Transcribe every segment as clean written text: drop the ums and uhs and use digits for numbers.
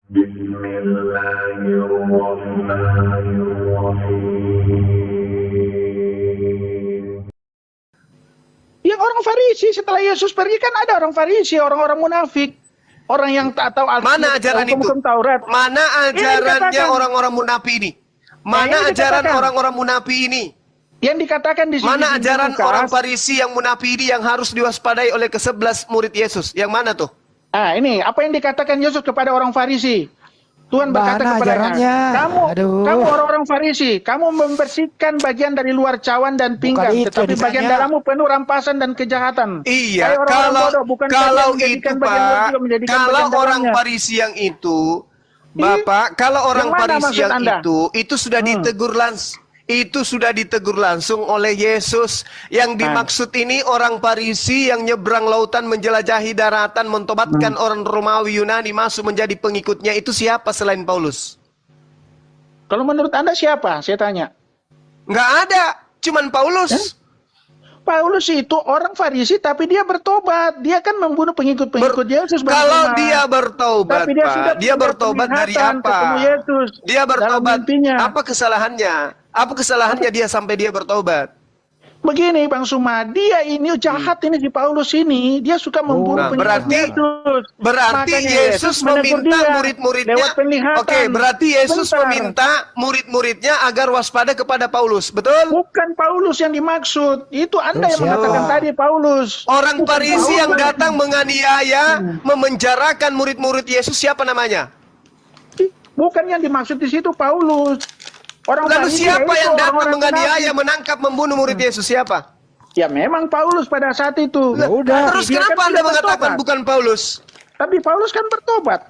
Bismillahirrahmanirrahim. Yang orang Farisi setelah Yesus pergi kan ada orang Farisi, orang-orang munafik, orang yang tak tahu Mana ajaran itu? hukum Taurat. Mana ajarannya orang-orang munafik ini? Mana ajaran orang-orang munafik ini? Yang dikatakan di sini. Mana ajaran orang Farisi yang munafik ini yang harus diwaspadai oleh ke-11 murid Yesus? Yang mana tuh? Ah, ini apa yang dikatakan Yesus kepada orang Farisi? Tuhan berkata kepadanya, kamu orang-orang Farisi, kamu membersihkan bagian dari luar cawan dan pinggang, tetapi bagian dalammu penuh rampasan dan kejahatan. Iya, kalau itu Pak, kalau orang Farisi yang itu, Bapak, kalau orang Farisi yang itu sudah ditegur langsung. Itu sudah ditegur langsung oleh Yesus. Yang dimaksud ini orang Farisi yang nyebrang lautan, menjelajahi daratan, mentobatkan orang Romawi Yunani masuk menjadi pengikutnya. Itu siapa selain Paulus? Kalau menurut Anda siapa? Saya tanya. Nggak ada, cuman Paulus. Paulus itu orang Farisi tapi dia bertobat. Dia kan membunuh pengikut-pengikut Yesus. Kalau dia bertobat, Pak, dia bertobat dari apa? Dia bertobat, apa kesalahannya? Apa kesalahannya dia sampai dia bertobat? Begini Bang Suma, dia ini jahat ini si Paulus ini, dia suka membunuh pengikut Yesus. Berarti Yesus meminta murid-muridnya. Oke, berarti Yesus meminta murid-muridnya agar waspada kepada Paulus, betul? Bukan Paulus yang dimaksud, itu Anda yang mengatakan tadi Paulus. Orang Farisi yang datang menganiaya, memenjarakan murid-murid Yesus, siapa namanya? Bukan yang dimaksud di situ Paulus. Lalu siapa yang datang menganiaya, menangkap, membunuh murid Yesus? Siapa? Ya memang Paulus pada saat itu. Terus kenapa Anda mengatakan bukan Paulus? Tapi Paulus kan bertobat.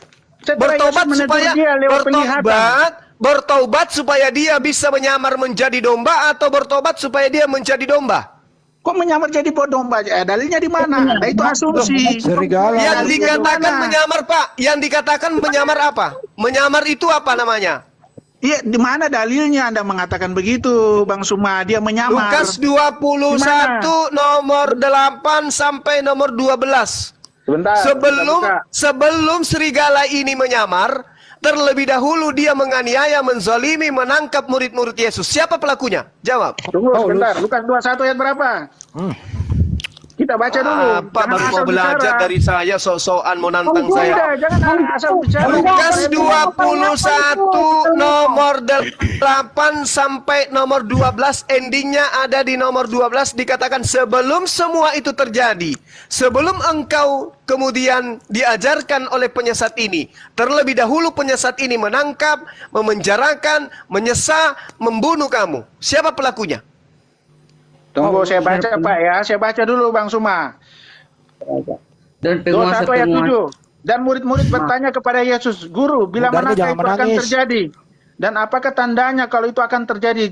Bertobat supaya dia bisa menyamar menjadi domba, atau bertobat supaya dia menjadi domba? Kok menyamar jadi domba? Dalilnya di mana? Nah, itu asumsi. Yang dikatakan menyamar, Pak. Yang dikatakan menyamar apa? Menyamar itu apa namanya? Iya, di mana dalilnya Anda mengatakan begitu, Bang Suma? Dia menyamar. Lukas 21 nomor 8 sampai nomor 12. Sebentar. Sebelum serigala ini menyamar, terlebih dahulu dia menganiaya, menzalimi, menangkap murid-murid Yesus. Siapa pelakunya? Jawab. Tunggu sebentar. Lukas 21 ayat berapa? Kita baca dulu. Apa baru mau belajar dari saya, sok-sokan mau nantang saya. Jangan asal bicara. Lukas 21 nomor 8 sampai nomor 12, endingnya ada di nomor 12, dikatakan sebelum semua itu terjadi, sebelum engkau kemudian diajarkan oleh penyesat ini, terlebih dahulu penyesat ini menangkap, memenjarakan, menyesah, membunuh kamu. Siapa pelakunya? Tunggu, saya baca Pak ya. Saya baca dulu Bang Suma. Dan 21 ayat 7. Dan murid-murid bertanya kepada Yesus, Guru, bila manakah itu akan terjadi? Dan apakah tandanya kalau itu akan terjadi?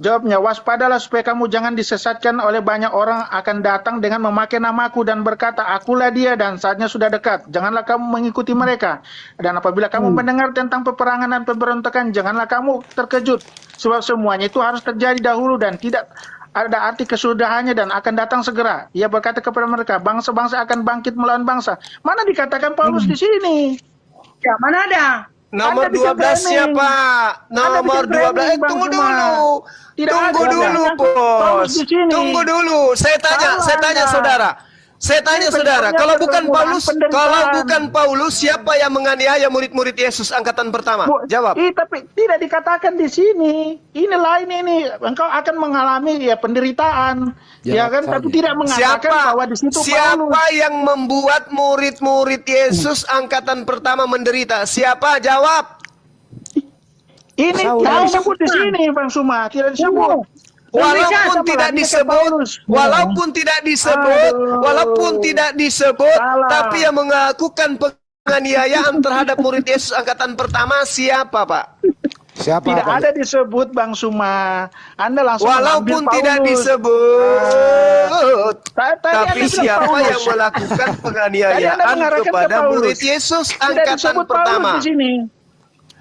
Jawabnya, waspadalah supaya kamu jangan disesatkan oleh banyak orang akan datang dengan memakai namaku dan berkata, akulah dia dan saatnya sudah dekat. Janganlah kamu mengikuti mereka. Dan apabila kamu mendengar tentang peperangan dan pemberontakan, janganlah kamu terkejut. Sebab semuanya itu harus terjadi dahulu dan tidak ada arti kesudahannya dan akan datang segera. Ia berkata kepada mereka, bangsa-bangsa akan bangkit melawan bangsa. Mana dikatakan Paulus di sini? Ya, mana ada? Nomor 12 siapa? Nomor 12. Tunggu dulu. Tunggu dulu, Bos. Tunggu dulu. Saya tanya saudara. Saya tanya saudara, kalau bukan Paulus, siapa yang menganiaya murid-murid Yesus angkatan pertama? Jawab. Tapi tidak dikatakan di sini. Ini lain ini. Engkau akan mengalami penderitaan, ya kan? Tapi tidak mengatakan bahwa di situ siapa yang membuat murid-murid Yesus angkatan pertama menderita? Siapa? Jawab. Ini tidak disebut di sini, Bang Suma. Tidak disebut. Walaupun tidak disebut, tapi yang melakukan penganiayaan terhadap murid Yesus angkatan pertama siapa, Pak? Tidak ada disebut, Bang Suma. Anda langsung walaupun tidak disebut, tapi siapa yang melakukan penganiayaan kepada murid Yesus angkatan pertama?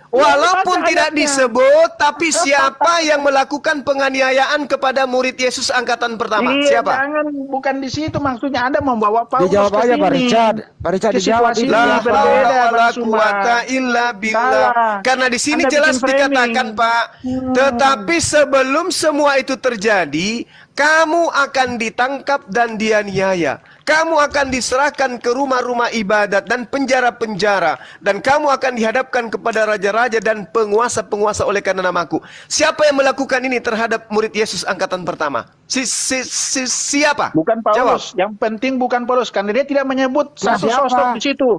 Walaupun tidak disebut, tapi siapa yang melakukan penganiayaan kepada murid Yesus angkatan pertama? Iya, Siapa? jangan, bukan di situ maksudnya. Anda membawa Paulus Dijawab ke aja sini. Pak Richard. Pak Richard Ke dijawab situasi ini. ini La berbeda, haula Bang wala Suma. quwata illa billah. Salah. Karena di sini Anda jelas bikin framing. dikatakan, Pak, tetapi sebelum semua itu terjadi, kamu akan ditangkap dan dianiaya. Kamu akan diserahkan ke rumah-rumah ibadat dan penjara-penjara. Dan kamu akan dihadapkan kepada raja-raja dan penguasa-penguasa oleh karena namaku. Siapa yang melakukan ini terhadap murid Yesus angkatan pertama? Siapa? Bukan Paulus. Jawab. Yang penting bukan Paulus. Karena dia tidak menyebut satu siapa? sosok di situ.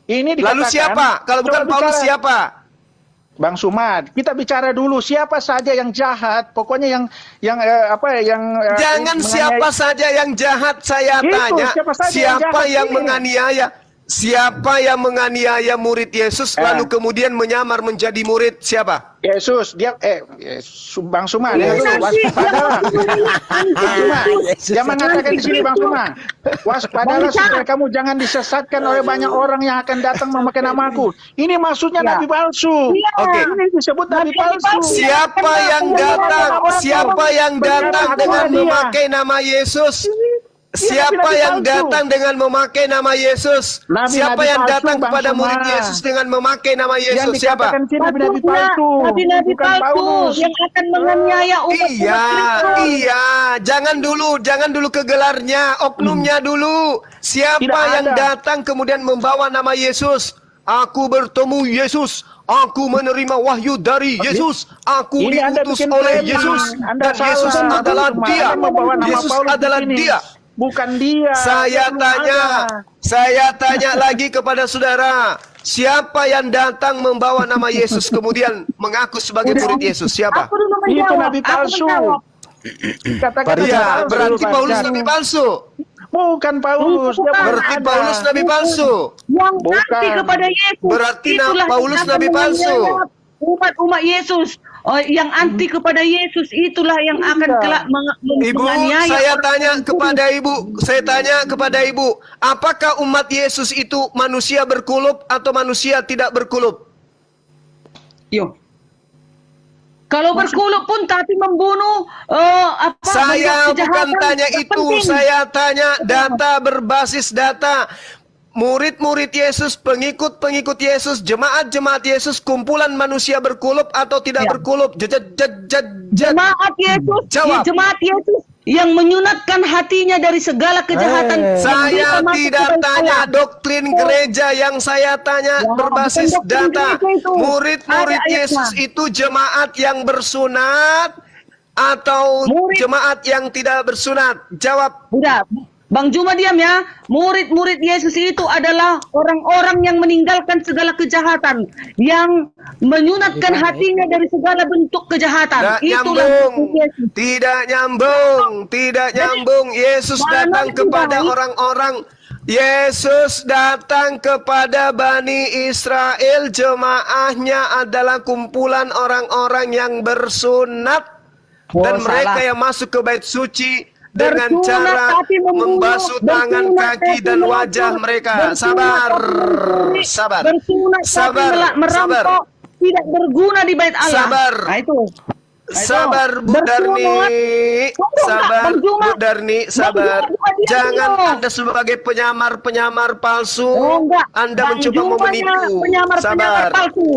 Ini dikatakan. Lalu siapa? Kalau bukan Coba Paulus bicara. siapa? Bang Sumad, kita bicara dulu siapa saja yang jahat. Pokoknya yang Jangan menganiaya- siapa saja yang jahat, saya Itu, tanya. siapa saja yang Siapa jahat yang ini? menganiaya? Siapa yang menganiaya murid Yesus lalu kemudian menyamar menjadi murid siapa? Yesus, Bang Suma, Iya, waspadalah. Bang Suma, jangan mengatakan di sini Bang Suma. Waspadalah supaya kamu jangan disesatkan oleh banyak orang yang akan datang memakai namaku. Ini maksudnya Ya. nabi palsu. Iya. Oke. Ini disebut nabi palsu. Siapa yang datang? Siapa yang datang dengan memakai nama Yesus? Siapa yang datang dengan memakai nama Yesus? Siapa Nabi yang palsu, datang Bang kepada Suma. murid Yesus dengan memakai nama Yang Yesus? Siapa? dikatakan sini nabi-nabi palsu. Nabi-nabi bukan palsu Paulus. yang akan menganiaya umat Iya, iya. Jangan dulu ke gelarnya, oknumnya dulu. Siapa Tidak yang ada. datang kemudian membawa nama Yesus? Aku bertemu Yesus. Aku menerima wahyu dari Yesus. Aku Ini Anda diutus bikin oleh framing. Yesus. Anda Dan Yesus salah. adalah Anda dia. membawa nama Yesus Paulus di adalah sini. dia. Bukan dia. Saya Belum tanya, ada. saya tanya lagi kepada saudara. Siapa yang datang membawa nama Yesus kemudian mengaku sebagai murid Yesus? Siapa? Aku dulu Itu menjawab. nabi Aku palsu. menjawab. Katakan nabi Iya, palsu, berarti Pak Paulus Jan. nabi palsu. Bukan Paulus. Dia Bukan. Berarti ada. Paulus nabi palsu. Yang Bukan. anti kepada Yesus. Berarti Itulah Paulus yang akan nabi palsu. menganiaya umat-umat Yesus. Yang anti kepada Yesus itulah yang akan kelak Ibu, menganiaya saya orang tanya yang kepada ibu, apakah umat Yesus itu manusia berkulub atau manusia tidak berkulub? Yo. Kalau berkulub pun tapi membunuh Saya banyak bukan kejahatan, tanya tidak itu, penting. saya tanya data berbasis data. Murid-murid Yesus, pengikut-pengikut Yesus, jemaat-jemaat Yesus, kumpulan manusia berkulub atau tidak Ya. berkulub? Jemaat Yesus, Jawab. jemaat Yesus yang menyunatkan hatinya dari segala kejahatan. yang Saya bisa masuk tidak ke dalam tanya Allah. doktrin gereja, yang saya tanya Ya, berbasis bukan doktrin data. gereja itu. Murid-murid Ada ayatnya. Yesus itu jemaat yang bersunat atau Murid. jemaat yang tidak bersunat? Jawab. Udah, Bang Juma diam ya. Murid-murid Yesus itu adalah orang-orang yang meninggalkan segala kejahatan, yang menyunatkan hatinya dari segala bentuk kejahatan. Tidak Itulah nyambung, murid Yesus. tidak nyambung. Yesus Mana datang itu, kepada Bang? orang-orang. Yesus datang kepada Bani Israel. Jemaahnya adalah kumpulan orang-orang yang bersunat. Dan Oh, mereka salah. yang masuk ke bait suci dengan Bersunat cara tapi membunuh, membasuh tangan, bersunat kaki, tapi dan melapor, wajah mereka. bersunat Sabar, tapi mencuri, sabar, bersunat tapi sabar, merampok, sabar. tidak berguna di bait Allah. Sabar. Nah, itu. Sabar Bu Bersunat. Darni, Tunggu, sabar Bang Juma. Bu Darni, Bang sabar. Juma, bukan dia Jangan dulu. Anda sebagai penyamar palsu. Oh, enggak. Anda Bang mencoba Jumanya menipu. penyamar palsu.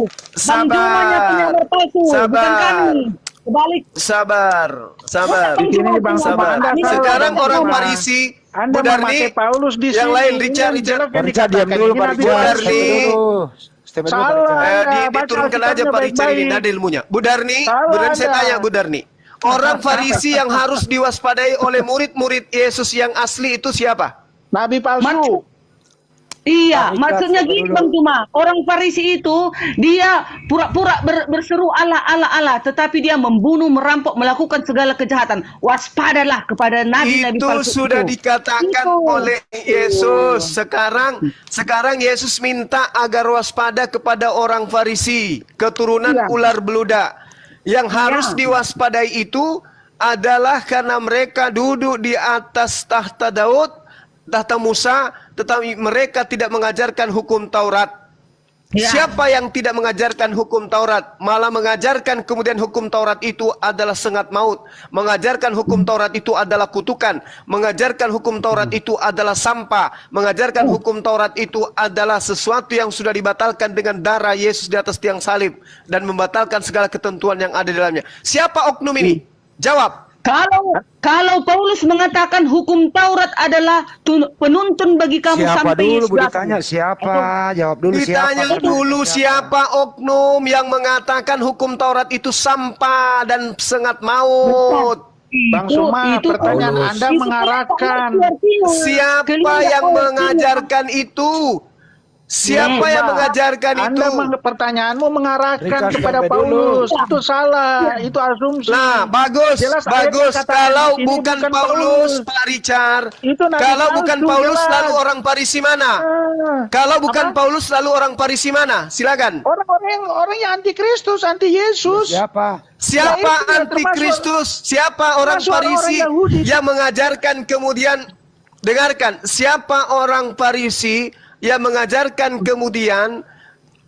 Bang Jumanya penyamar palsu, bukan Sabar. kami. Kebalik. Sabar, sabar, Ini, Bang Juma, sabar. Anda Sekarang salah, orang Bang Juma. Farisi, Anda Bu Darni, memakai Paulus di yang sini. lain Ini Richard, yang jelas yang Richard diam dikatakan. dulu Ini Pak nabi Richard. Darni. Step dulu. Step dulu Pak Salah. Richard. Baca diturunkan aja Alkitabnya Pak Richard ini, baik-baik. nada ilmunya. Bu Darni, Salah Bu Darni saya Anda. tanya Bu Darni. Orang Farisi yang harus diwaspadai oleh murid-murid Yesus yang asli itu siapa? Nabi palsu. Maksud- Iya, Pak Richard, maksudnya stop gini dulu. Bang Juma. Orang Farisi itu dia pura-pura berseru Allah, Allah, Allah, tetapi dia membunuh, merampok, melakukan segala kejahatan. Waspadalah kepada nabi-nabi Itu palsu sudah itu. dikatakan Itu. oleh Yesus. Sekarang Yesus minta agar waspada kepada orang Farisi, keturunan Iya. ular beludak. Yang harus diwaspadai itu adalah karena mereka duduk di atas tahta Daud, tahta Musa, tetapi mereka tidak mengajarkan hukum Taurat. Ya. Siapa yang tidak mengajarkan hukum Taurat, malah mengajarkan kemudian hukum Taurat itu adalah sengat maut, mengajarkan hukum Taurat itu adalah kutukan, mengajarkan hukum Taurat itu adalah sampah, mengajarkan hukum Taurat itu adalah sesuatu yang sudah dibatalkan dengan darah Yesus di atas tiang salib dan membatalkan segala ketentuan yang ada di dalamnya. Siapa oknum ini? Jawab. Kalau Paulus mengatakan hukum Taurat adalah penuntun bagi kamu Siapa sampai dulu Yesus boleh datang. tanya siapa? Jawab dulu Ditanya siapa. dulu siapa oknum yang mengatakan hukum Taurat itu sampah dan sengat maut. Bang Suma, pertanyaan Paulus. Anda mengarahkan. Siapa yang mengajarkan itu? Siapa yang mengajarkan itu? Pertanyaanmu mengarahkan Rikas, kepada sampai Paulus. dulu. Itu salah, itu asumsi. Nah, bagus, Jelas ayat bagus. yang katakan Kalau di sini bukan bukan Paulus, Paulus. Pak Richard. Itu nabi Kalau palsu, bukan Paulus, jelas. lalu orang Parisi mana? Kalau bukan Paulus, lalu orang Parisi mana? Silakan. Orang yang anti Kristus, anti Yesus. Siapa? Siapa Ya, itu antikristus? Siapa orang termasuk Parisi orang Yahudi. yang mengajarkan kemudian, dengarkan, siapa orang Parisi yang mengajarkan kemudian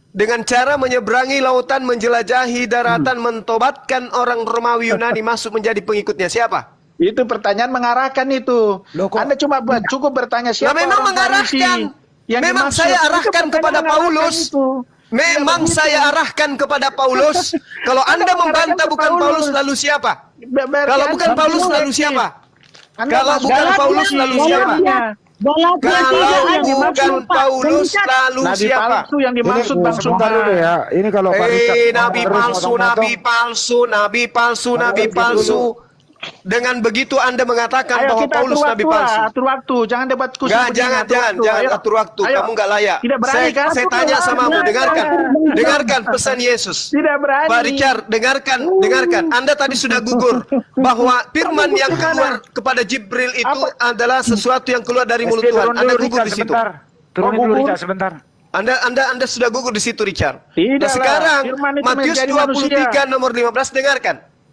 dengan cara menyeberangi lautan, menjelajahi daratan, mentobatkan orang Romawi Yunani masuk menjadi pengikutnya? Siapa? Itu pertanyaan mengarahkan itu. Loh, kok- Anda cuma cukup bertanya siapa Nah, memang orang mengarahkan. Farisi yang Memang dimaksud. saya Itu arahkan pertanyaan kepada mengarahkan Paulus. itu. Memang saya arahkan kepada Paulus. Kalau Anda membantah bukan Paulus, lalu siapa? Berarti Kalau Anda bukan Paulus, masuk lalu siapa? Anda Kalau masuk bukan dalam Paulus, Galatia, lalu siapa? Galatia Kalau 3 ayat bukan 4. Paulus, lalu Nabi siapa? palsu yang dimaksud Bang sebentar Suma. dulu ya. Ini kalau Pak Richard Nabi terus palsu, motong-motong. nabi palsu, nabi palsu, nabi palsu. Dengan begitu Anda mengatakan Ayo bahwa kita Paulus atur nabi waktu lah, palsu. atur waktu. Jangan debat khusus. Enggak, begini, jangan, atur waktu. jangan Ayo. atur waktu. Ayo. Kamu enggak layak. Tidak berani kan? Saya tanya samamu, dengarkan pesan Yesus. Tidak berani. Pak Richard, dengarkan. Anda tadi sudah gugur bahwa firman yang keluar kepada Jibril itu adalah sesuatu yang keluar dari mulut Tuhan. Anda gugur di situ. Turunin dulu Richard sebentar. Anda sudah gugur di situ, Richard. Tidak Nah, lah, sekarang firman itu Matius menjadi 23 nomor 15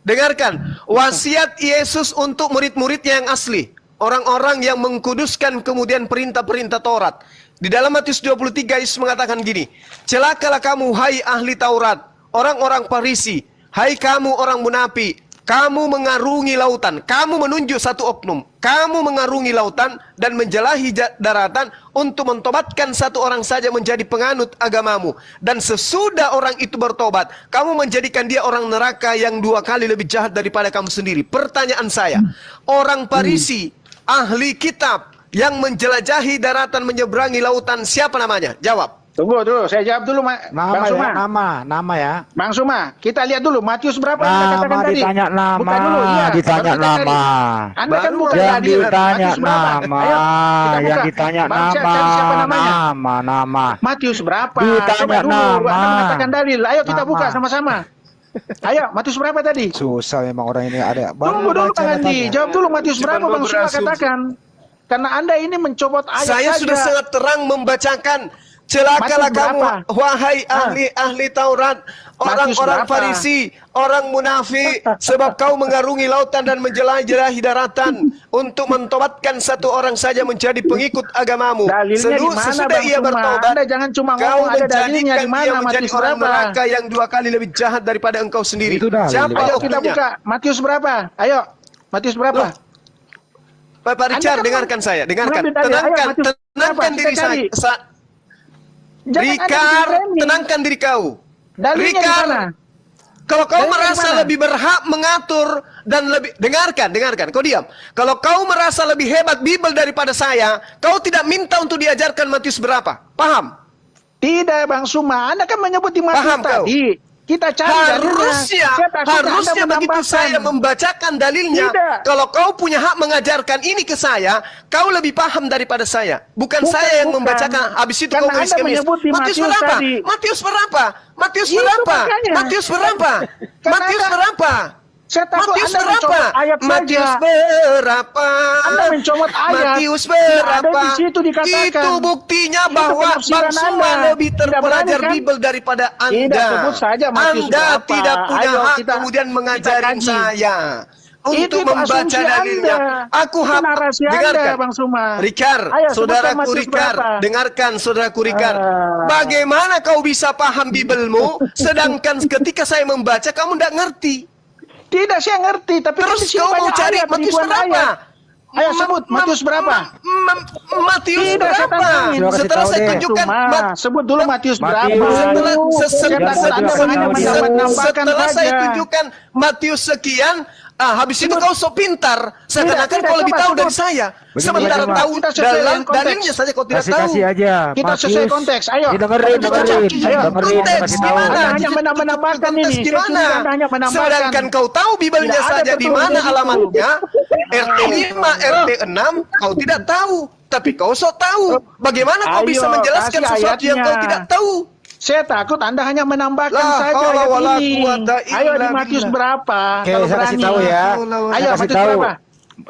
dengarkan. Wasiat Yesus untuk murid-muridnya yang asli, orang-orang yang mengkuduskan kemudian perintah-perintah Taurat. Di dalam Matius 23 Yesus mengatakan gini, celakalah kamu hai ahli Taurat, orang-orang Farisi, hai kamu orang munafik, kamu mengarungi lautan, kamu menunjuk satu oknum, kamu mengarungi lautan dan menjelahi daratan untuk mentobatkan satu orang saja menjadi penganut agamamu. Dan sesudah orang itu bertobat, kamu menjadikan dia orang neraka yang 2 kali lebih jahat daripada kamu sendiri. Pertanyaan saya, orang Farisi, ahli kitab, yang menjelajahi daratan, menyeberangi lautan, siapa namanya? Jawab. Tunggu dulu, saya jawab dulu, Bang Suma. Nama ya. Bang Suma, kita lihat dulu Matius berapa yang Anda katakan Nama tadi? ditanya nama, Buka dulu, iya. ditanya Baru kita cari. nama. Anda kan bukan Yang tadi. ditanya Matius berapa? nama, Ayo, kita buka. yang ditanya Bang, nama, cari siapa namanya? nama. Matius berapa? Ditanya Coba dulu, nama. Anda mengatakan dalil. Ayo kita Nama. buka sama-sama. Ayo, Matius berapa tadi? Susah memang orang ini ada. Tunggu dulu Bang Andi. Jawab dulu Matius Cuma berapa Bang Suma berasumsi. katakan. Karena Anda ini mencopot ayat Saya saja. sudah sangat terang membacakan, celakalah Matius kamu, berapa? wahai ahli Taurat, Matius orang-orang berapa? Farisi, orang munafik, sebab kau mengarungi lautan dan menjelajahi daratan untuk mentobatkan satu orang saja menjadi pengikut agamamu. Dalilnya di mana, Sesudah Bang ia Suma? bertobat, Anda jangan cuma kau ngomong ada dalilnya menjadikan di mana dia menjadi Matius orang berapa? neraka yang 2 kali lebih jahat daripada engkau sendiri. Itu dalil. Siapa Ayo kita oknumnya? buka. Matius berapa? Ayo. Matius berapa? Loh, Pak Richard, Anda kan dengarkan saya, dengarkan, mengambil dalil. Ayo, Matius tenangkan berapa? diri Kita cari. saya. Jangan Anda Rikar, bikin framing. tenangkan diri kau. Dalilnya di Rikar, mana? kalau kau Dalilnya merasa di mana? lebih berhak mengatur dan lebih, dengarkan, kau diam. Kalau kau merasa lebih hebat Bible daripada saya, kau tidak minta untuk diajarkan Matius berapa? Paham? Tidak Bang Suma, Anda kan menyebut di Matius Paham kau? tadi. Kita cari dalilnya. Saya takut Harusnya Anda begitu menambahkan. saya membacakan dalilnya. Tidak. Kalau kau punya hak mengajarkan ini ke saya, kau lebih paham daripada saya. Bukan saya yang bukan. membacakan. Habis itu Karena kau nulis Anda kemis. menyebut di Matius Matius berapa? tadi. Matius berapa? Matius Itu berapa? makanya. Matius berapa? Karena Matius Anda- berapa? Saya takut Matius Anda berapa? mencopot ayat Matius saja. berapa? Anda mencopot ayat. Matius Tidak ada berapa? di situ dikatakan. Itu buktinya Itu bahwa penafsiran Bang Suma Anda. lebih Tidak terpelajar berani, kan? Bible daripada Anda. Tidak, sebut saja Matius Anda berapa. tidak punya Ayo, hak kita- kemudian kita mengajarin kaji. saya. untuk membaca dalilnya. Aku narasi dengarkan, Bang Suma. Rikar, Ayo, saudaraku sebutkan Rikar, berapa? dengarkan saudaraku Rikar. Bagaimana kau bisa paham Bibelmu, sedangkan ketika saya membaca kamu tidak ngerti? Tidak, saya ngerti, tapi Terus kan di sini kau mau banyak cari ayat, Matius ribuan berapa? ayat. Ayo sebut Matius berapa? Matius Tidak, saya berapa? tantangin. Setelah saya Tahu deh. tunjukkan sebut dulu Matius berapa. Matius. Setelah saya tunjukkan Matius sekian, habis itu kau sok pintar, seakan-akan kau lebih tahu dari saya. Sementara tahu dalam dalilnya saja kau tidak tahu. Kasih aja. Kita sesuai konteks. Ayo. Dengerin. Konteks gimana? Hanya menambahkan Konteks ini. gimana? Hanya menambahkan. Sedangkan kau tahu Bibelnya Tidak ada saja di pertemuan mana itu. alamatnya, RT 5, RT 6, kau tidak tahu. Tapi kau sok tahu. Bagaimana kau Ayo, bisa menjelaskan kasih sesuatu yang kau ayatnya. tidak tahu? Saya takut Anda hanya menambahkan La saja haula ayat wala ini. quwata illa Ayo di billah. Matius berapa? Oke, Kalau saya kasih berani. tahu ya. Ayo Saya kasih Matius tahu. berapa?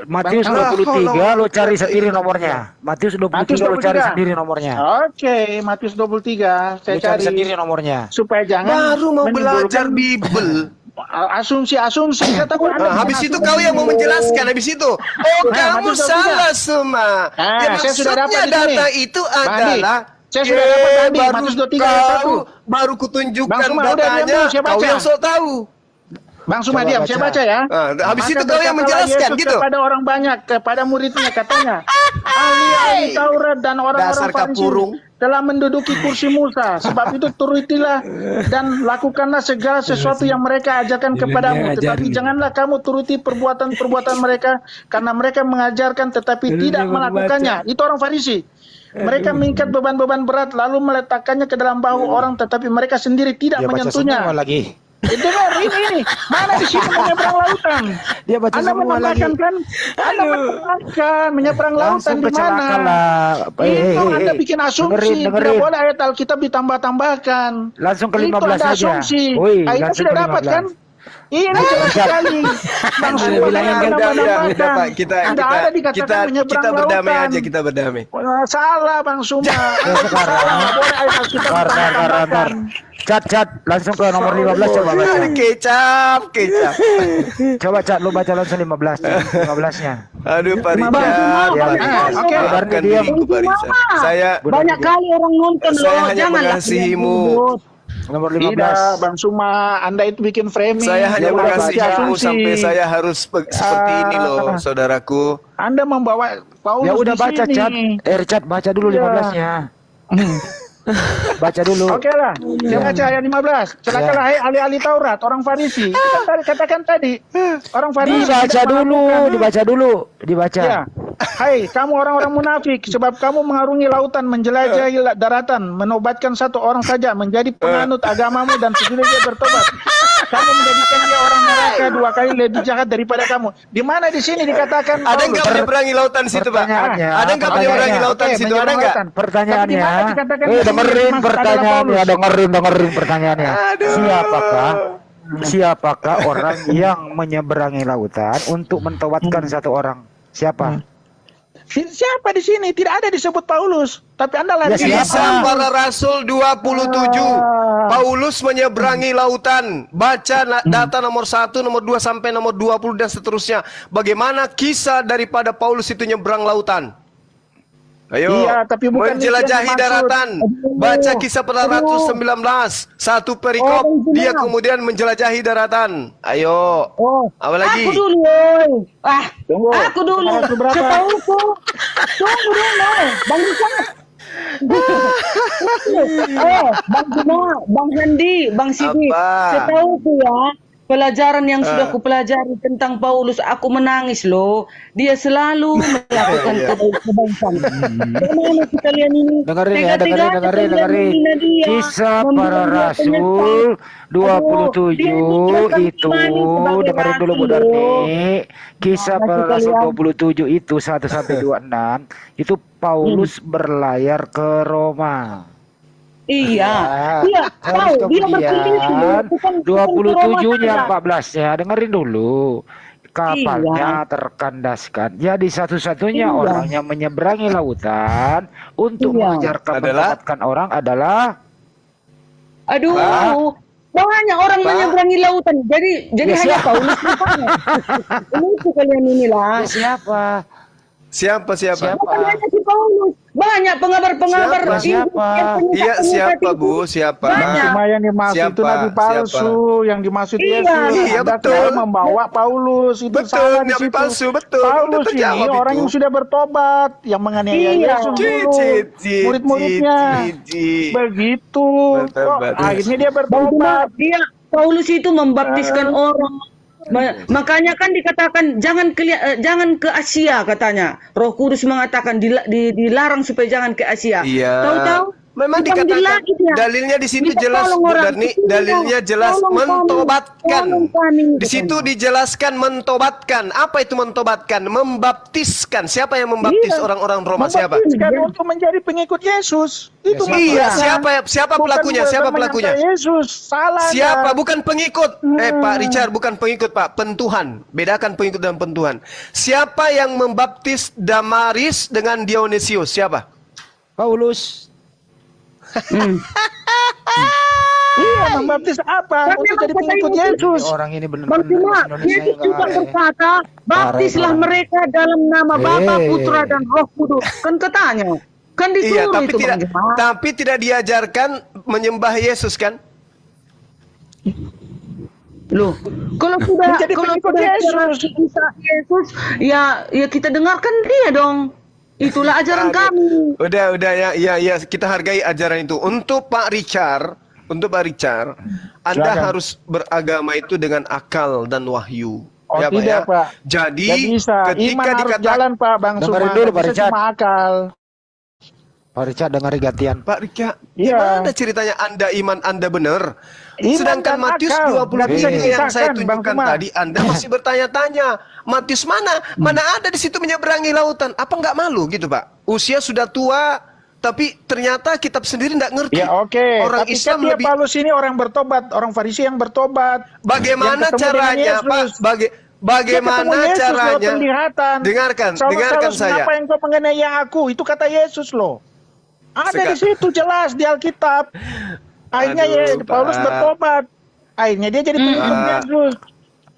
Matius Bang, 23 lo cari sendiri nomornya. Matius 23 lo cari 23. sendiri nomornya. Oke, Matius 23. Saya Lo cari cari sendiri nomornya. supaya jangan Baru mau menimbulkan belajar Bibel. asumsi-asumsi. Kata gua, Anda Habis jangan itu kau yang mau menjelaskan habis itu. Oh, Nah, kamu Matius 23. salah semua. Ya saya sudah dapat maksudnya di sini. data itu Bang Andi, adalah saya sudah dapat tadi, baru Matius 23 ayat 1. baru kutunjukkan Bang Suma, udah diam datanya, dulu, saya kau baca. yang sok tahu. Bang Suma Coba diam, baca. saya baca ya. Habis Maka itu kau yang berkatalah menjelaskan Yesus gitu. kepada orang banyak, kepada muridnya katanya, ahli-ahli Taurat dan orang-orang Dasar Farisi kapurung. telah menduduki kursi Musa. Sebab itu turutilah dan lakukanlah segala sesuatu yang mereka ajarkan kepadamu. Tetapi janganlah kamu turuti perbuatan-perbuatan mereka, karena mereka mengajarkan tetapi tidak melakukannya. Itu orang Farisi. Mereka mengikat beban-beban berat lalu meletakkannya ke dalam bahu orang, tetapi mereka sendiri tidak Dia baca menyentuhnya. semua lagi. Dengar ini, mana di sini menyeberang lautan? Dia baca Anda semua lagi. menambahkan kan? Anda menambahkan menyeberang lautan Langsung di mana? kecelakaan lah. Itu Anda bikin asumsi, dengerin. tidak boleh ayat Alkitab ditambah-tambahkan. Langsung ke Itu 15 Anda aja. asumsi. Woi, Ini langsung sudah ke dapat 15. kan? Ini jelas sekali. Bang Anda Suma bilangin Anda kan menambahkan. Pak, kita Tidak ada dikatakan menyeberang berdamai lautan. aja, kita berdamai. Wah, salah Bang Suma. Anda sekarang. salah. Boleh ayat Alkitab Ntar. ditambahkan. Cat, langsung ke nomor 15 coba baca. Kecap. Coba Cat, lu baca langsung 15-nya. Aduh, Pak Bang Rijal. Suma, Pak Bang Rijal. Suma, oke. Maafkan Diam. diriku, Pak Rijal. Saya Banyak kali orang nonton Saya loh, hanya janganlah mengasihimu. ribut. Nomor Tidak, 15. Bang Suma, Anda itu bikin framing. Saya hanya Dia mengasihimu asumsi. sampai saya harus seperti ini loh, saudaraku. Anda membawa Paulus Ya udah di baca sini. Cat. Cat baca dulu Iya. 15-nya. Baca dulu. Oke lah, saya baca ayat 15. Celakalah hai ahli-ahli Taurat, orang Farisi. Kita tadi katakan tadi, orang Farisi. Dibaca dulu. Ya. Hai, kamu orang-orang munafik, sebab kamu mengarungi lautan, menjelajahi daratan, menobatkan satu orang saja menjadi penganut agamamu dan sesudah dia bertobat. Kamu menjadikan dia orang neraka 2 kali lebih jahat daripada kamu. Di mana di sini dikatakan Ada nggak Paulus? menyeberangi lautan situ, Pak? Pertanyaannya, Ada nggak menyeberangi lautan Oke, situ? Ada menyeberang nggak? lautan. Pertanyaannya, Tapi di mana dikatakan dengerin Mas pertanyaannya, adalah dengerin pertanyaannya. Siapakah orang yang menyeberangi lautan untuk mentobatkan satu orang? Siapa? Siapa di sini? Tidak ada disebut Paulus. Tapi Anda lari. Ya, siapa? Kisah para Rasul 27. Paulus menyeberangi lautan. Baca data nomor 1, nomor 2 sampai nomor 20 dan seterusnya. Bagaimana kisah daripada Paulus itu nyebrang lautan? Ayo, Iya, tapi bukan menjelajahi itu yang daratan. dimaksud. Baca kisah para Rasul 19. Satu perikop, dia kemudian menjelajahi daratan. Ayo. Apa lagi? Aku dulu, woy. Tunggu. Aku dulu. Ayat berapa? Setauku. Tunggu dulu, Bang Richard. Bang Juma, Bang Handi, Bang Sidi. Apa? Setauku ya, pelajaran yang sudah kupelajari tentang Paulus, aku menangis loh. Dia selalu melakukan kebaikan. Bagaimana kita lihat ini? Dengerin ya, Tega-teganya dengerin. kalian menghina dia, Kisah para membuat dia Rasul 27 itu, dengerin dulu Bu Darni. Kisah para Rasul 27 itu 1 sampai 26 itu Paulus berlayar ke Roma. Iya, Terus tahu dia berpikir kemudian 27-nya 14-nya dengerin dulu. Kapalnya terkandaskan. Jadi satu-satunya orang yang menyeberangi lautan untuk mengajarkan Adalah? mendapatkan orang adalah Aduh, banyak orang menyeberangi lautan. Jadi Ya, hanya siapa? Paulus rupanya. Ini itu kalian inilah. Ya, siapa? Siapa? Bukan hanya si Paulus, banyak pengabar-pengabar Siapa? Injil Siapa? yang penyebar- Iya, siapa penyebar Bu? itu. Siapa? Banyak. Cuma yang dimaksud itu Siapa? nabi palsu, yang dimaksud Iya. Yesus. Iya, Anda betul. saya membawa Paulus, itu Betul, salah di nabi situ. palsu, betul. Paulus Udah terjawab ini orang itu. yang sudah bertobat, yang menganiaya Iya. Yesus dulu, murid-muridnya. Begitu. Bertobat. Akhirnya dia Bang Juma, bertobat. dia Paulus itu membaptiskan orang. Makanya kan dikatakan jangan ke Asia katanya. Roh Kudus mengatakan dilarang supaya jangan ke Asia. Iya. Tahu-tahu Memang dipanggil dikatakan lagi dia. dalilnya di situ Minta jelas, tolong Bu orang Darni, itu, dalilnya jelas tolong kami, mentobatkan. tolong kami, Di situ dijelaskan mentobatkan. Apa itu mentobatkan? Membaptiskan. Siapa yang membaptis Iya. orang-orang Roma? Siapa? Membaptiskan untuk menjadi pengikut Yesus. Itu Iya, maksudnya. siapa Bukan pelakunya? buat Siapa menyangka pelakunya? Yesus, salah. Siapa? Anda. Bukan pengikut. Pak Richard, bukan pengikut, Pak. Pentuhan. Bedakan pengikut dan pentuhan. Siapa yang membaptis Damaris dengan Dionysius? Siapa? Paulus. Iya, membaptis apa? Kan Untuk memang jadi pengikut kata Yesus. Orang ini Bang benar-benar Juma, bahasa Indonesia Yesus juga enggak. berkata, baptislah Parah. mereka dalam nama Bapa, Hei. Putra dan Roh Kudus. Kan katanya. Kan disuruh Iya, tapi itu tidak Bang Juma. tapi tidak diajarkan menyembah Yesus kan? Loh, kalau sudah Menjadi pengikut Yesus, ya kita dengarkan dia dong. Itulah ajaran kami. Udah ya kita hargai ajaran itu. Untuk Pak Richard, Anda Silakan. harus beragama itu dengan akal dan wahyu. Oh, ya, Pak, tidak, ya? Pak. Jadi Tidak bisa. Iman ketika harus dikatakan jalan, Pak, Bang Dengerin Suma. dulu, Nggak Pak bisa Richard. cuma akal. Pak Richard dengar gantian. Pak Richard, Iya. gimana ceritanya iman Anda benar? Iman Sedangkan dan Matius akal. 23 Nggak bisa yang saya dipisahkan, Bang tunjukkan Suma. tadi, Anda masih bertanya-tanya. Matius mana ada di situ menyeberangi lautan? Apa nggak malu gitu, Pak? Usia sudah tua, tapi ternyata kitab sendiri nggak ngerti. Ya oke, Orang tapi Islam kan dia lebih. Paulus ini orang bertobat, orang Farisi yang bertobat. Bagaimana Yang ketemu caranya, dengan Pak? Yesus. Bagaimana Dia ketemu Yesus lewat caranya? penglihatan. Dengarkan Saulus, saya. Apa yang kau mengenai aku? Itu kata Yesus loh. Ada di situ jelas di Alkitab. Akhirnya Aduh, Paulus Pak. bertobat. Akhirnya dia jadi pengikut Yesus.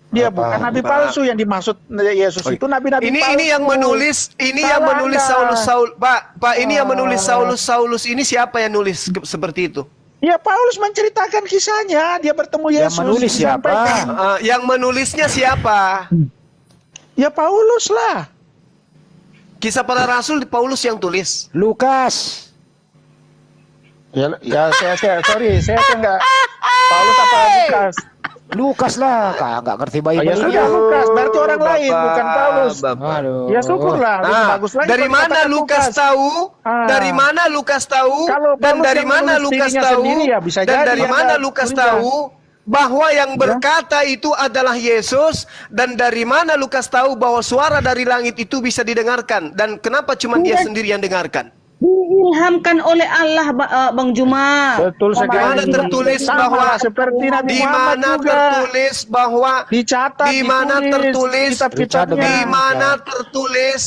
Dia bukan nabi Pak. palsu yang dimaksud Yesus itu nabi-nabi palsu. Ini yang menulis, Salah Anda. Saulus, Pak, ini yang menulis Saulus ini siapa yang nulis seperti itu? Ya Paulus menceritakan kisahnya, dia bertemu Yang Yesus. menulis siapa? disampaikan. Yang menulisnya siapa? Ya Paulus lah. Kisah para Rasul Paulus yang tulis. Lukas. Ya saya sorry, saya enggak Paulus apa Lukas. Lukas lah, nggak ngerti Oh, ya Bible. sudah Lukas, berarti orang lain Bapak, bukan Paulus. Bapak. Aduh. Ya syukurlah, lebih Nah, bagus lagi. dari kalau mana katakan Lukas tahu? Ah. Dari mana Lukas tahu? Kalau Dan Paulus dari yang mana menulis Lukas dirinya tahu? sendiri ya bisa Dan jadi dari ada mana Lukas curiga. tahu bahwa yang berkata itu adalah Yesus? Dan dari mana Lukas tahu bahwa suara dari langit itu bisa didengarkan? Dan kenapa cuma dia sendiri yang dengarkan? Diilhamkan oleh Allah, Bang Juma. Betul Di sekali. mana tertulis Sama bahwa seperti Nabi di Muhammad mana juga. tertulis bahwa Dicatat, di mana ditulis, tertulis kitab-kitabnya. di mana tertulis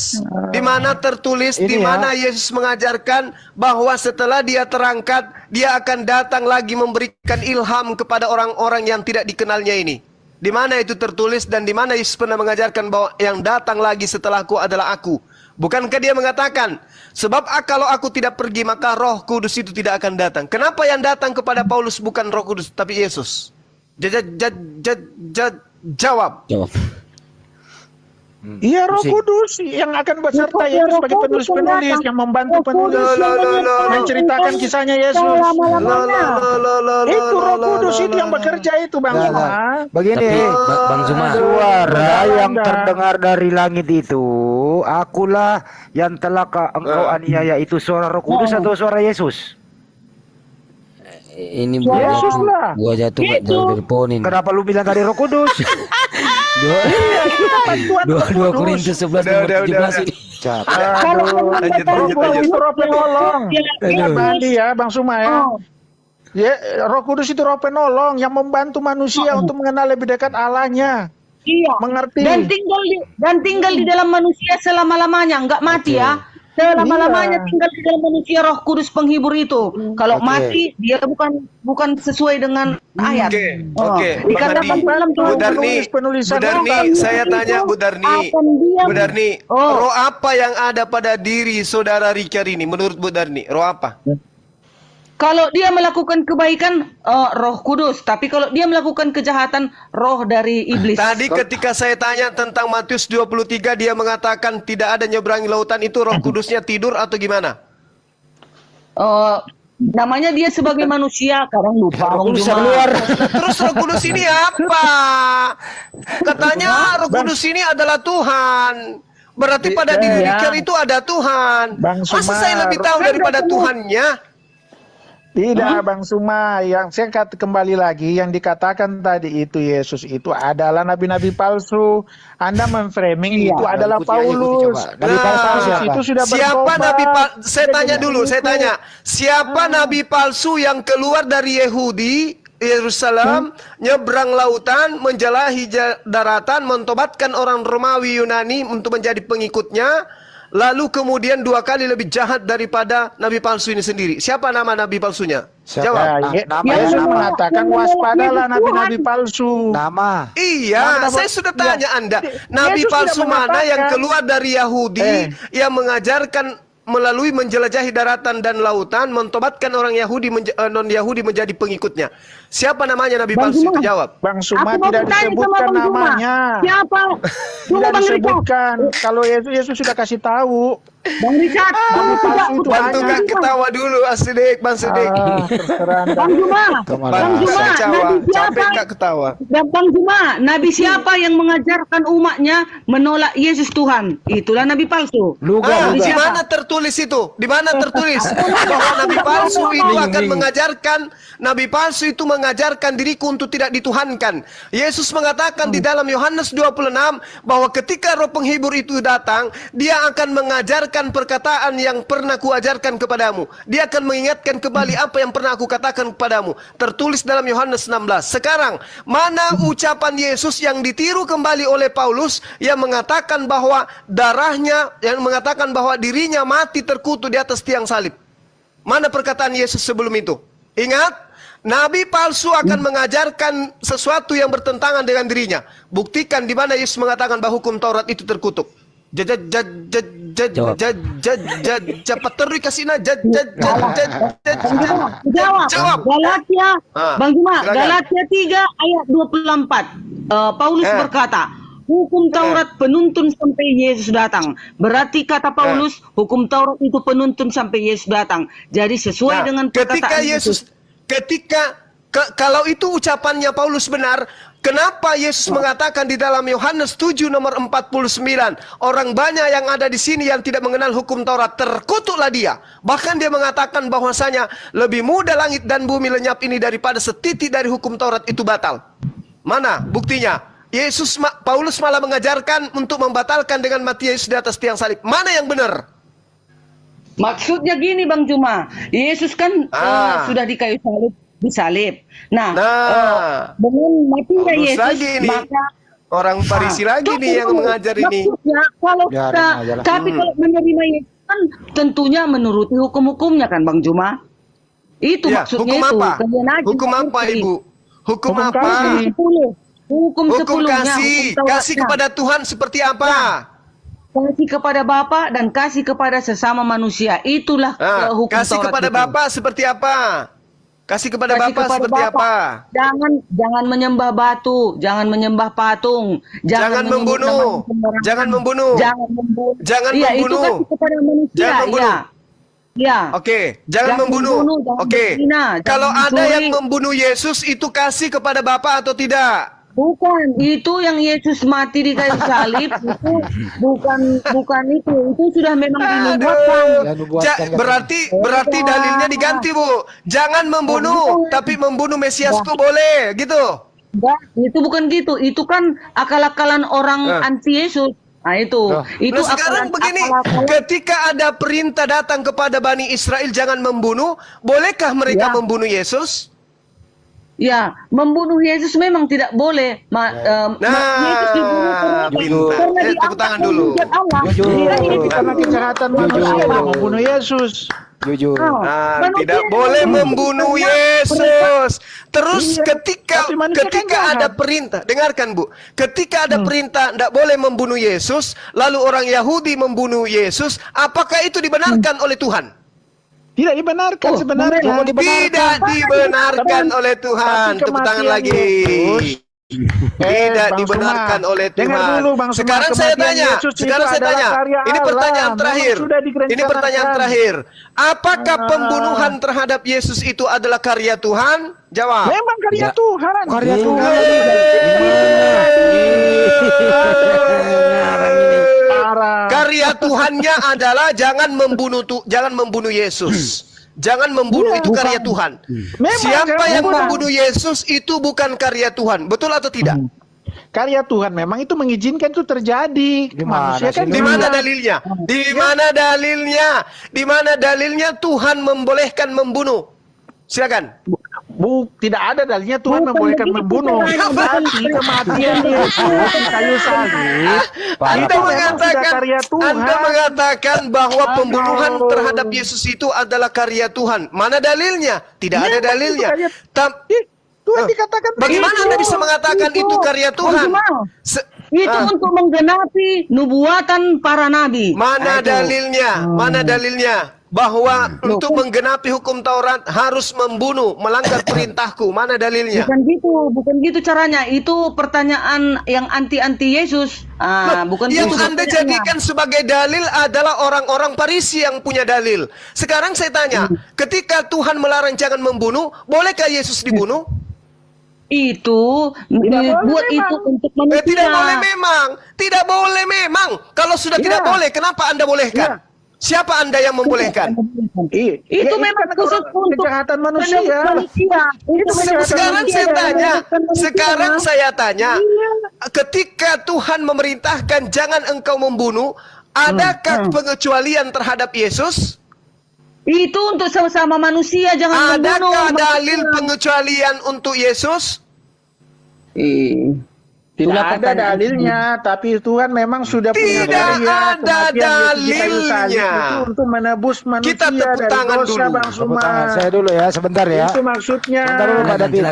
di mana tertulis Ini di ya. mana Yesus mengajarkan bahwa setelah dia terangkat dia akan datang lagi memberikan ilham kepada orang-orang yang tidak dikenalnya ini. Di mana itu tertulis dan di mana Yesus pernah mengajarkan bahwa yang datang lagi setelahku adalah aku. Bukankah dia mengatakan, sebab kalau aku tidak pergi maka Roh Kudus itu tidak akan datang. Kenapa yang datang kepada Paulus bukan Roh Kudus tapi Yesus? Jawab. Iya Roh Pusing. Kudus yang akan beserta Ya, Yesus Roh sebagai Kudus penulis-penulis yang membantu penulis menceritakan kisahnya Yesus. Itu Roh Kudus itu yang bekerja itu Bang Nah, Suma. Begini, Tapi, Bang Zuma. suara yang Anda. terdengar dari langit itu, akulah yang telah engkau aniaya itu suara Roh Kudus atau suara Yesus? Ini Yesus lah. gua jatuh nggak jauh dari pohon ini. Kenapa lu bilang tadi Roh Kudus? Dua Korintus 11 Udah, nomor udah. 17 ini. Aduh, itu Roh penolong. Ingat tadi ya Bang Suma ya. Ya, Roh Kudus itu Roh penolong yang membantu manusia untuk mengenal lebih dekat Allahnya. Iya. Mengerti. Dan tinggal di dalam manusia selama-lamanya, enggak mati ya. selama-lamanya tinggal di dalam manusia Roh Kudus penghibur itu. Kalau mati dia bukan sesuai dengan ayat. Oke. Dikatakan dalam Bu Darni, saya tanya Bu Darni, roh apa yang ada pada diri saudara Richard ini menurut Bu Darni? Roh apa? Kalau dia melakukan kebaikan, Roh Kudus. Tapi kalau dia melakukan kejahatan, roh dari iblis. Tadi ketika saya tanya tentang Matius 23, dia mengatakan tidak ada nyeberangi lautan, itu Roh Kudusnya tidur atau gimana? Namanya dia sebagai manusia, sekarang lupa. Terus Roh Kudus ini apa? Katanya Roh Kudus ini adalah Tuhan. Berarti pada diri Richard itu ada Tuhan. Masa saya lebih tahu daripada Tuhannya? Tidak, Bang Suma, yang saya kembali lagi yang dikatakan tadi itu Yesus itu adalah nabi-nabi palsu. Anda memframing itu adalah Paulus. Nabi palsu itu sudah siapa nabi palsu? Saya tanya dulu, siapa nabi palsu yang keluar dari Yehudi Yerusalem, nyebrang lautan, menjelahi daratan, mentobatkan orang Romawi Yunani untuk menjadi pengikutnya, lalu kemudian 2 kali lebih jahat daripada nabi palsu ini sendiri. Siapa nama nabi palsunya? Jawab. Yesus mengatakan waspadalah nabi-nabi palsu. Nama. Iya, saya sudah tanya Anda. Nabi palsu mana yang keluar dari Yahudi yang mengajarkan melalui menjelajahi daratan dan lautan, mentobatkan orang Yahudi non-Yahudi menjadi pengikutnya. Siapa namanya nabi palsu itu? Jawab. Bang Suma tidak disebutkan namanya. Siapa? Tidak disebutkan. Kalau Yesus sudah kasih tahu. Bang Richard, bantu Kak ketawa dulu, Asidik, Bang Sidik. Bang Juma, nabi siapa? Kak ketawa. Bang Juma, nabi siapa yang mengajarkan umatnya menolak Yesus Tuhan? Itulah nabi palsu. Di mana tertulis itu? Di mana tertulis bahwa nabi palsu itu akan mengajarkan, nabi palsu itu mengajarkan diriku untuk tidak dituhankan. Yesus mengatakan di dalam Yohanes 26 bahwa ketika Roh Penghibur itu datang, dia akan mengajarkan perkataan yang pernah kuajarkan kepadamu. Dia akan mengingatkan kembali apa yang pernah aku katakan kepadamu. Tertulis dalam Yohanes 16. Sekarang, mana ucapan Yesus yang ditiru kembali oleh Paulus yang mengatakan bahwa darahnya, yang mengatakan bahwa dirinya mati terkutuk di atas tiang salib? Mana perkataan Yesus sebelum itu? Ingat, nabi palsu akan mengajarkan sesuatu yang bertentangan dengan dirinya. Buktikan di mana Yesus mengatakan bahwa hukum Taurat itu terkutuk. Jawab. Galatia, Bang Juma, Galatia 3 ayat 24. Paulus berkata, hukum Taurat penuntun sampai Yesus datang. Berarti kata Paulus, hukum Taurat itu penuntun sampai Yesus datang. Jadi sesuai dengan perkataan Yesus. Kalau itu ucapannya Paulus benar, kenapa Yesus mengatakan di dalam Yohanes 7 nomor 49, orang banyak yang ada di sini yang tidak mengenal hukum Taurat, terkutuklah dia. Bahkan dia mengatakan bahwasanya lebih mudah langit dan bumi lenyap ini daripada setitik dari hukum Taurat itu batal. Mana buktinya? Paulus malah mengajarkan untuk membatalkan dengan mati Yesus di atas tiang salib. Mana yang benar? Maksudnya gini Bang Juma, Yesus kan sudah di kayu salib. Disalib. Nah, dengan matinya Yesus, maka orang Farisi lagi nih yang mengajar ini. Kalau tapi kalau menerima Yesus kan tentunya menuruti hukum-hukumnya kan Bang Juma. Itu maksudnya hukum itu. Apa? Hukum apa Ibu? Hukum apa? Hukum 10. Kasih kepada Tuhan seperti apa? Kasih kepada Bapa dan kasih kepada sesama manusia. Itulah hukum Taurat. Kasih kepada Bapa seperti apa? Kasih kepada Bapa seperti apa? Jangan menyembah batu, jangan menyembah patung, jangan membunuh, jangan membunuh, jangan membunuh, itu kasih kepada manusia, jangan membunuh. Ya. Oke, jangan membunuh. Oke. Kalau ada yang membunuh Yesus itu kasih kepada Bapa atau tidak? Bukan, itu yang Yesus mati di kayu salib itu bukan itu sudah memang dinubuatkan. Berarti dalilnya diganti Bu. Jangan membunuh, tapi membunuh Mesias itu boleh, gitu. Enggak, itu bukan gitu. Itu kan akal-akalan orang anti Yesus. Nah itu sekarang begini, ketika ada perintah datang kepada Bani Israel jangan membunuh, bolehkah mereka membunuh Yesus? Ya, membunuh Yesus memang tidak boleh. Yesus dibunuh karena tepuk tangan dulu. Allah. Karena kejahatan manusia membunuh Yesus. Jujur. Tidak boleh membunuh Yesus. Terus ketika ada perintah, dengarkan Bu, ketika ada perintah tidak boleh membunuh Yesus, lalu orang Yahudi membunuh Yesus, apakah itu dibenarkan oleh Tuhan? Tidak dibenarkan sebenarnya. Tidak dibenarkan oleh Tuhan. Tepuk tangan lagi. Tidak dibenarkan oleh Tuhan. Sekarang saya tanya. Ini pertanyaan terakhir. Ini pertanyaan terakhir. Apakah pembunuhan terhadap Yesus itu adalah karya Tuhan? Jawab. Memang karya Tuhan. Karya Tuhan. Karya Tuhannya adalah jangan membunuh Yesus. Jangan membunuh, itu karya Tuhan. Siapa yang membunuh Yesus itu bukan karya Tuhan. Betul atau tidak? Karya Tuhan memang itu mengizinkan itu terjadi. Manusia kan di mana dalilnya? Di mana dalilnya? Di mana dalilnya Tuhan membolehkan membunuh? Silakan. Tidak ada dalilnya Tuhan membolehkan membunuh. Tapi kematian Yesus di kayu salib Anda mengatakan bahwa pembunuhan terhadap Yesus itu adalah karya Tuhan. Mana dalilnya? Tidak ada dalilnya. Tuhan dikatakan. Bagaimana Anda bisa mengatakan itu karya Tuhan? Itu untuk menggenapi nubuatan para nabi. Mana dalilnya? Mana dalilnya? Bahwa untuk menggenapi hukum Taurat harus membunuh, melanggar perintahku. Mana dalilnya? Bukan gitu caranya. Itu pertanyaan yang anti Yesus. Bukan yang gitu. Anda jadikan sebagai dalil adalah orang-orang Farisi yang punya dalil. Sekarang saya tanya, ketika Tuhan melarang jangan membunuh, bolehkah Yesus dibunuh? Itu dibuat itu untuk manusia. Tidak boleh memang. Tidak boleh memang. Kalau sudah tidak boleh, kenapa Anda bolehkan? Siapa Anda yang membolehkan? Itu memang khusus untuk kejahatan manusia. Sekarang saya tanya, ketika Tuhan memerintahkan jangan engkau membunuh, adakah pengecualian terhadap Yesus? Itu untuk sama-sama manusia, jangan membunuh. Adakah dalil pengecualian untuk Yesus? Tidak ada dalilnya, tapi Tuhan memang sudah punya karya. Tidak ada dalilnya. Itu untuk menebus manusia Kita tepuk tangan dari dosa, dulu. Bang Suma. Saya dulu ya, sebentar ya. Itu maksudnya. Sebentar dulu Pak David.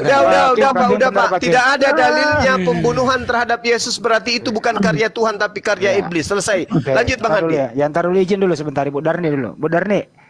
Udah Pak. Tidak ada dalilnya pembunuhan terhadap Yesus, berarti itu bukan karya Tuhan tapi karya iblis. Selesai. Lanjut Bang Andi. Ya, yang taruh izin dulu sebentar, Ibu Darni dulu. Bu Darni.